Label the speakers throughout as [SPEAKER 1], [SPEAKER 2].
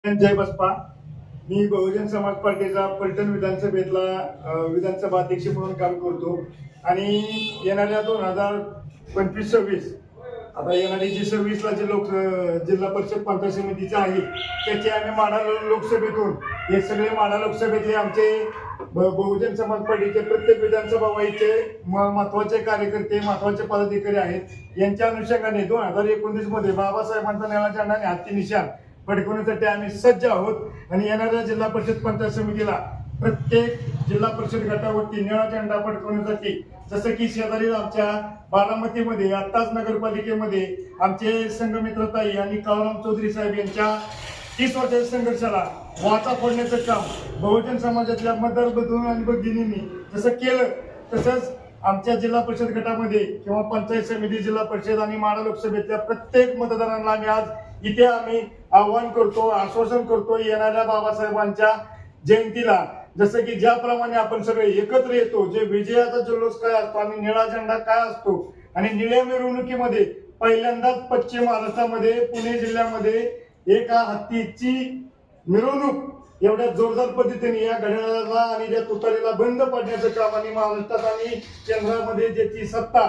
[SPEAKER 1] जय बसपा. मी बहुजन समाज पार्टीचा पलटण विधानसभा अध्यक्ष म्हणून काम करतो आणि येणाऱ्या 2025-26 आता येणारी जी 26ला जी जिल्हा परिषद पंचायत समितीचा आहे त्याचे आम्ही माढा लोकसभेतून हे सगळे माढा लोकसभेतले आमचे बहुजन समाज पार्टीचे प्रत्येक विधानसभा वाईचे महत्वाचे कार्यकर्ते महत्वाचे पदाधिकारी आहेत. यांच्या अनुषंगाने 2019 मध्ये बाबासाहेबांचा निळा झेंडा आणि हत्ती निशाण फडकवण्यासाठी आम्ही सज्ज आहोत आणि येणाऱ्या जिल्हा परिषद पंचायत समितीला प्रत्येक जिल्हा परिषद गटावरती निळा झेंडा फडकवण्यासाठी जसं की शेजारी आमच्या बारामतीमध्ये आत्ताच नगरपालिकेमध्ये आमचे संघमित्रताई आणि काळराम चौधरी साहेब यांच्या 30 वर्षाच्या संघर्षाला वाचा फोडण्याचं काम बहुजन समाजातल्या मतदार बंधू आणि भगिनींनी जसं केलं तसंच आमच्या जिल्हा परिषद गटामध्ये किंवा पंचायत समिती जिल्हा परिषद आणि माढा लोकसभेतल्या प्रत्येक मतदारांना आम्ही इथे आव्हान करतो आश्वासन करतो येणाऱ्या बाबासाहेबांच्या जयंतीला जसं की ज्याप्रमाणे आपण सगळे एकत्र येतो जे विजयाचा जल्लोष काय असतो आणि निळा झेंडा काय असतो आणि निळ्या मिरवणुकीमध्ये पहिल्यांदाच पश्चिम महाराष्ट्रामध्ये पुणे जिल्ह्यामध्ये एका हत्तीची मिरवणूक एवढ्या जोरदार पद्धतीने या घड्याळाला आणि त्या तुतारीला बंद पडण्याचं काम आणि महाराष्ट्रात आणि केंद्रामध्ये ज्याची सत्ता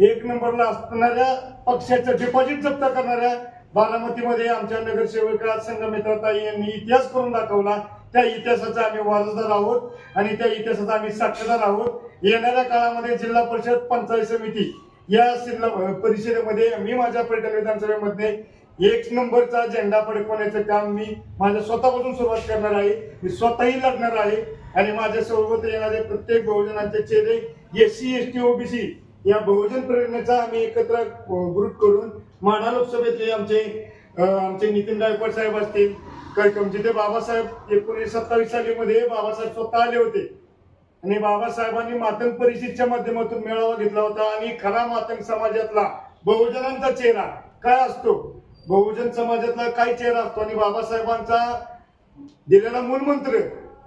[SPEAKER 1] 1 नंबरला असणाऱ्या पक्षाचं डिपॉझिट जप्त करणाऱ्या बारामतीमध्ये आमच्या नगरसेवका संघमित्रताई यांनी इतिहास करून दाखवला. त्या इतिहासाचा आम्ही वारसदार आहोत आणि त्या इतिहासाचा आम्ही साक्षीदार आहोत. येणाऱ्या काळामध्ये जिल्हा परिषद पंचायत समिती या जिल्हा परिषदेमध्ये मी माझ्या पलटण विधानसभेमध्ये 1 नंबरचा झेंडा फडकवण्याचं काम मी माझ्या स्वतःपासून सुरुवात करणार आहे. मी स्वतःही लढणार आहे आणि माझ्या सोबत येणारे प्रत्येक बहुजनांचे चेहरे SC ST OBC या बहुजन प्रेरणेचा आम्ही एकत्र ग्रुप करून माढा लोकसभेतले आमचे नितीन गायकवाड साहेब असतील जिथे बाबासाहेब 1927 सालीमध्ये बाबासाहेब स्वतः आले होते आणि बाबासाहेबांनी मातंग परिषदेच्या माध्यमातून मेळावा घेतला होता आणि खरा मातंग समाजातला बहुजनांचा चेहरा काय असतो बहुजन समाजातला काय चेहरा असतो आणि बाबासाहेबांचा दिलेला मूलमंत्र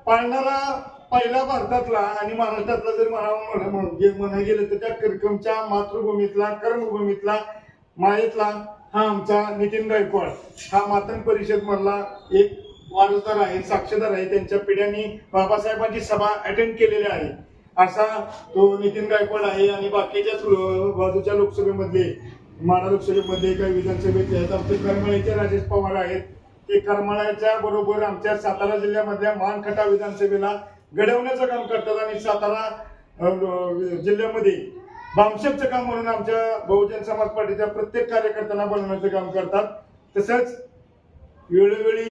[SPEAKER 1] पाळणारा पहिला भारतातला आणि महाराष्ट्रातला जर म्हणायला गेलं तर त्या कर्कमच्या मातृभूमीतला कर्मभूमीतला मायेतला हा आमचा नितीन गायकवाड हा मातंग परिषद मधला एक वारसदार आहे साक्षीदार आहे. त्यांच्या पिढ्यांनी बाबासाहेबांची सभा अटेंड केलेली आहे असा तो नितीन गायकवाड आहे. आणि बाकीच्या बाजूच्या लोकसभेमध्ये माढा लोकसभेमध्ये काही विधानसभेचे आहेत आमचे करमाळ्याचे राजेश पवार आहेत. ते करमाळ्याच्या बरोबर आमच्या सातारा जिल्ह्यामधल्या मानखटा विधानसभेला घडवण्याचं काम करतात आणि सातारा जिल्ह्यामध्ये बामशेपचं काम म्हणून आमच्या बहुजन समाज पार्टीच्या प्रत्येक कार्यकर्त्यांना बनवण्याचं काम करतात. तसंच वेळोवेळी